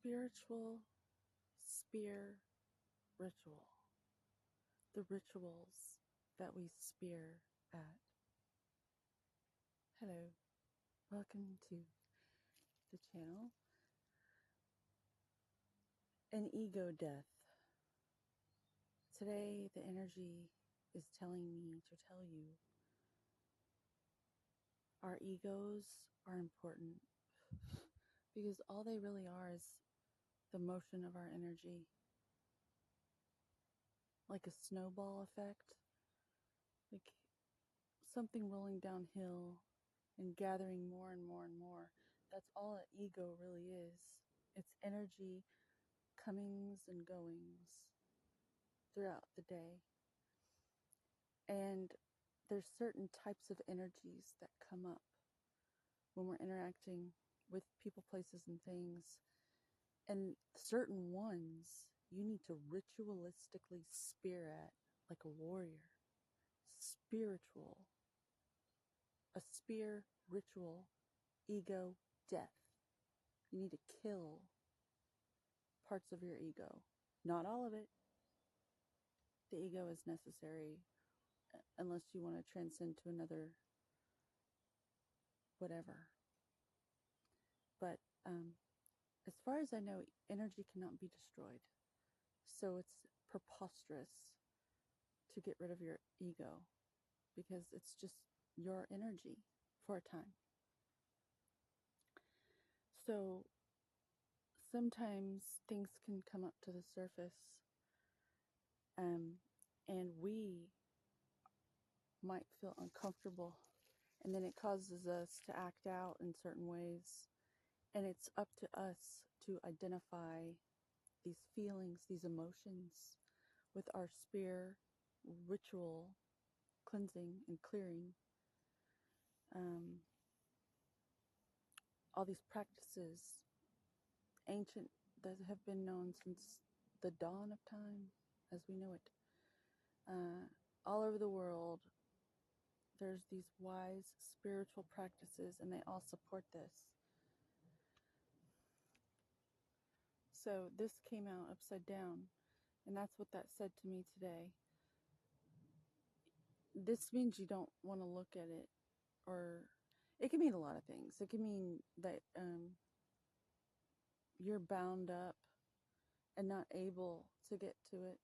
spiritual spear ritual. The rituals that we spear at. Hello, welcome to the channel. An ego death. Today, the energy is telling me to tell you our egos are important because all they really are is the motion of our energy, like a snowball effect, like something rolling downhill and gathering more and more and more. That's all an ego really is. It's energy comings and goings throughout the day. And there's certain types of energies that come up when we're interacting with people, places, and things. And certain ones you need to ritualistically spear at like a warrior. Spiritual. A spear ritual. Ego death. You need to kill parts of your ego. Not all of it. The ego is necessary unless you want to transcend to another whatever. But as far as I know, energy cannot be destroyed. So it's preposterous to get rid of your ego because it's just your energy for a time. So sometimes things can come up to the surface, and we might feel uncomfortable, and then it causes us to act out in certain ways. And it's up to us to identify these feelings, these emotions, with our spear ritual cleansing and clearing. All these practices, ancient, that have been known since the dawn of time as we know it. All over the world, there's these wise spiritual practices, and they all support this. So this came out upside down, and that's what that said to me today. This means you don't want to look at it, or it can mean a lot of things. It can mean that you're bound up and not able to get to it.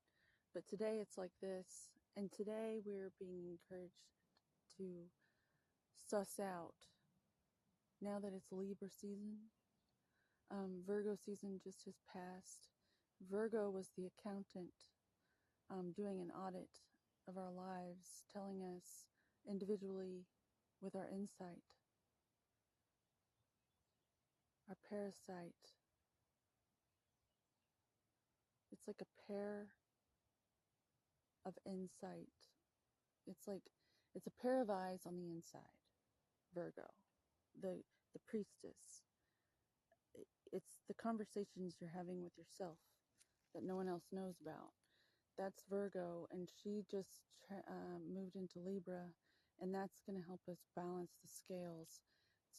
But today it's like this, and today we're being encouraged to suss out, now that it's Libra season. Virgo season just has passed. Virgo was the accountant doing an audit of our lives, telling us individually with our insight, our parasite. It's like a pair of insight. It's a pair of eyes on the inside. Virgo, the priestess. It's the conversations you're having with yourself that no one else knows about. That's Virgo, and she just moved into Libra, and that's going to help us balance the scales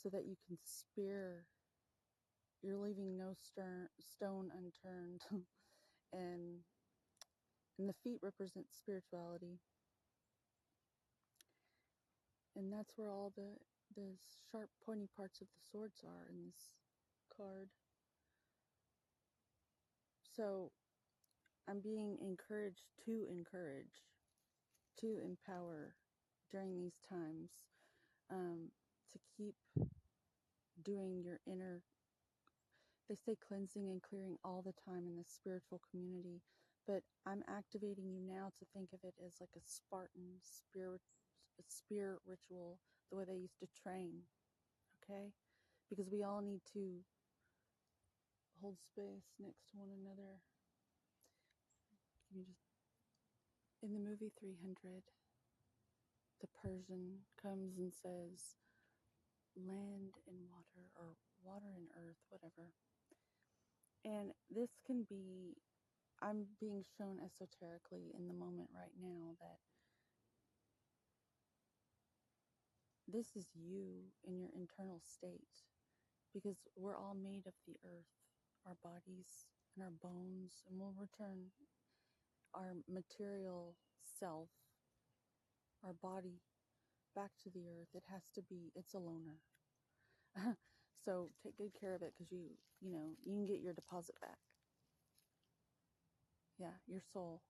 so that you can spear. You're leaving no stone unturned. and the feet represent spirituality, and that's where all the sharp pointy parts of the swords are in this card. So I'm being encouraged to empower during these times, to keep doing your inner, they say cleansing and clearing all the time in the spiritual community, but I'm activating you now to think of it as like a Spartan spear ritual, the way they used to train, okay? Because we all need to hold space next to one another. In the movie 300, the Persian comes and says, land and water, or water and earth, whatever. And this can be, I'm being shown esoterically in the moment right now that this is you in your internal state, because we're all made of the earth. our bodies and our bones, and we'll return our material self, our body, back to the earth. It has to be, it's a loner. So take good care of it, because you know, you can get your deposit back. Yeah, your soul.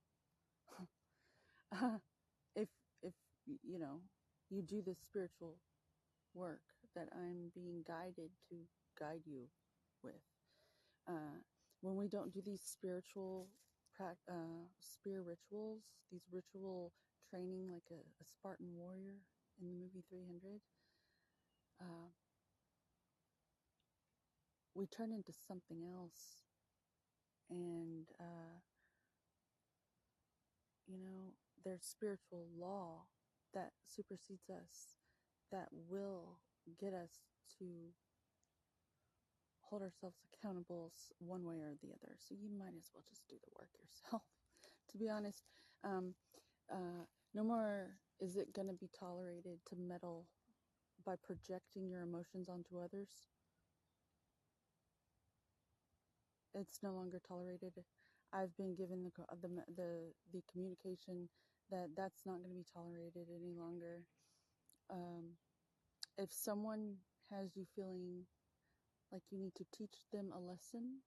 if if you know, you do this spiritual work that I'm being guided to guide you with. Uh, when we don't do these spear rituals, these ritual training like a Spartan warrior in the movie 300, uh, we turn into something else. And, you know, there's spiritual law that supersedes us, that will get us to hold ourselves accountable one way or the other. So you might as well just do the work yourself. To be honest, um, no more is it going to be tolerated to meddle by projecting your emotions onto others. It's no longer tolerated. I've been given the communication that that's not going to be tolerated any longer. If someone has you feeling like you need to teach them a lesson,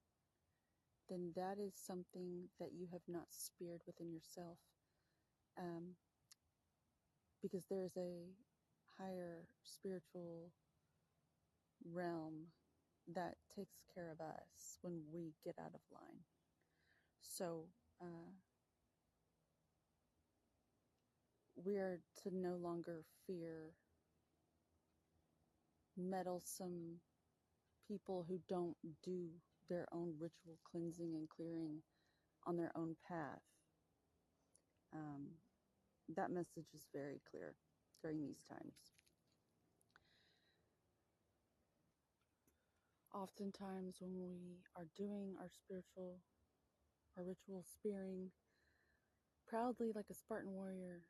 then that is something that you have not speared within yourself. Um, because there's a higher spiritual realm that takes care of us when we get out of line. So we are to no longer fear meddlesome people who don't do their own ritual cleansing and clearing on their own path. That message is very clear during these times. Oftentimes when we are doing our ritual spearing proudly like a Spartan warrior,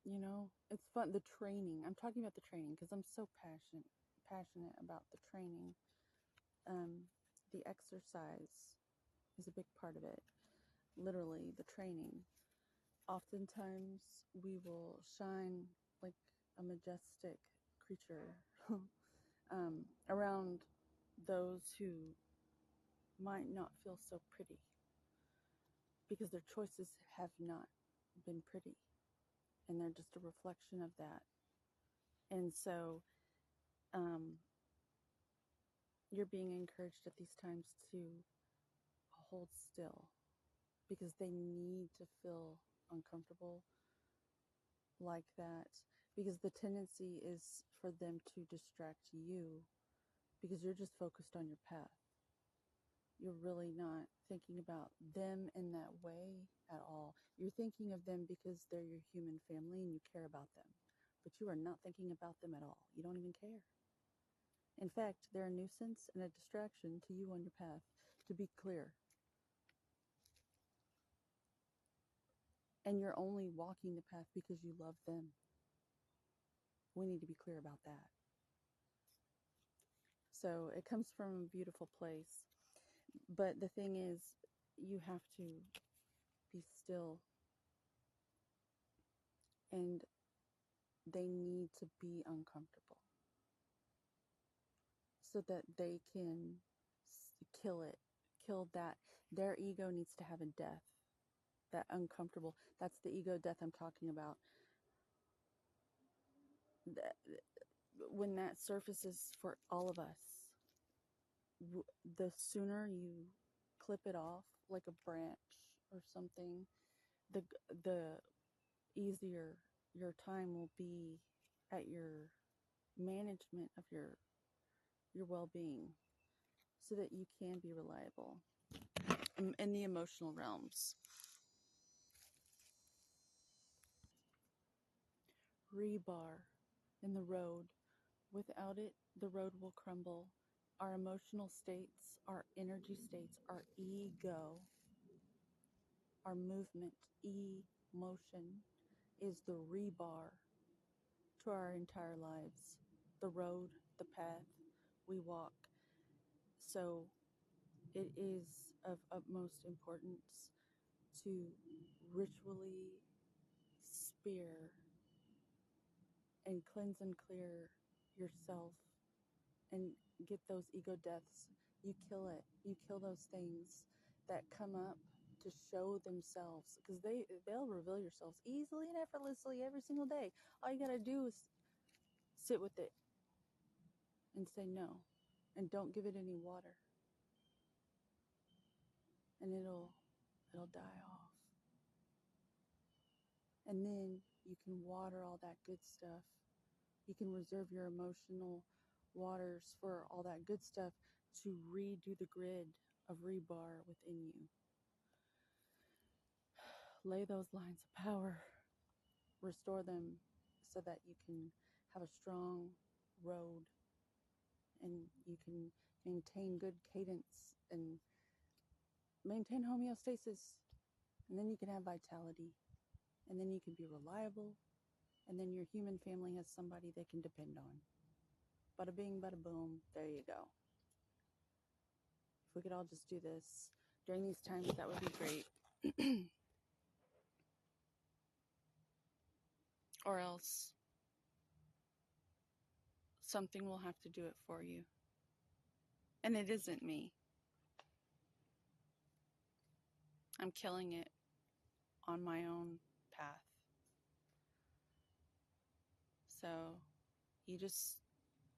you know, it's fun. The training, I'm talking about the training because I'm so passionate about the training. The exercise is a big part of it. Literally, the training. Oftentimes, we will shine like a majestic creature around those who might not feel so pretty, because their choices have not been pretty, and they're just a reflection of that. And so, you're being encouraged at these times to hold still, because they need to feel uncomfortable like that, because the tendency is for them to distract you, because you're just focused on your path. You're really not thinking about them in that way at all. You're thinking of them because they're your human family and you care about them, but you are not thinking about them at all. You don't even care. In fact, they're a nuisance and a distraction to you on your path, to be clear. And you're only walking the path because you love them. We need to be clear about that. So it comes from a beautiful place. But the thing is, you have to be still, and they need to be uncomfortable so that they can kill it, kill that. Their ego needs to have a death, that uncomfortable. That's the ego death I'm talking about. When that surfaces for all of us, the sooner you clip it off like a branch or something, the easier your time will be at your management of your well-being, so that you can be reliable in the emotional realms. Rebar in the road. Without it, the road will crumble. Our emotional states, our energy states, our ego, our movement, emotion is the rebar to our entire lives. The road, the path we walk. So it is of utmost importance to ritually spear and cleanse and clear yourself and get those ego deaths. You kill it. You kill those things that come up to show themselves, because they'll reveal yourselves easily and effortlessly every single day. All you gotta do is sit with it and say no, and don't give it any water, and it'll die off. And then you can water all that good stuff. You can reserve your emotional waters for all that good stuff to redo the grid of rebar within you. Lay those lines of power, restore them so that you can have a strong road and you can maintain good cadence and maintain homeostasis. And then you can have vitality. And then you can be reliable. And then your human family has somebody they can depend on. Bada bing, bada boom. There you go. If we could all just do this during these times, that would be great. Or else something will have to do it for you. And it isn't me. I'm killing it on my own path. So you just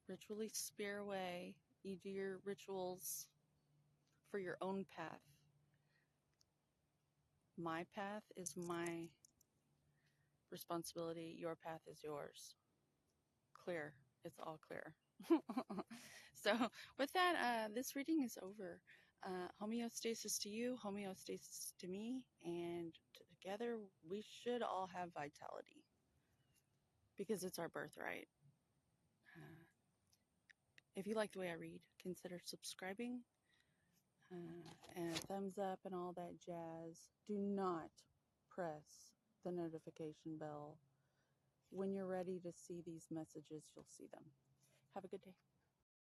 ritually spear away. You do your rituals for your own path. My path is my responsibility. Your path is yours. Clear. It's all clear. So with that, this reading is over. Homeostasis to you, homeostasis to me, and together we should all have vitality because it's our birthright. If you like the way I read, consider subscribing and a thumbs up and all that jazz. Do not press the notification bell. When you're ready to see these messages, you'll see them. Have a good day.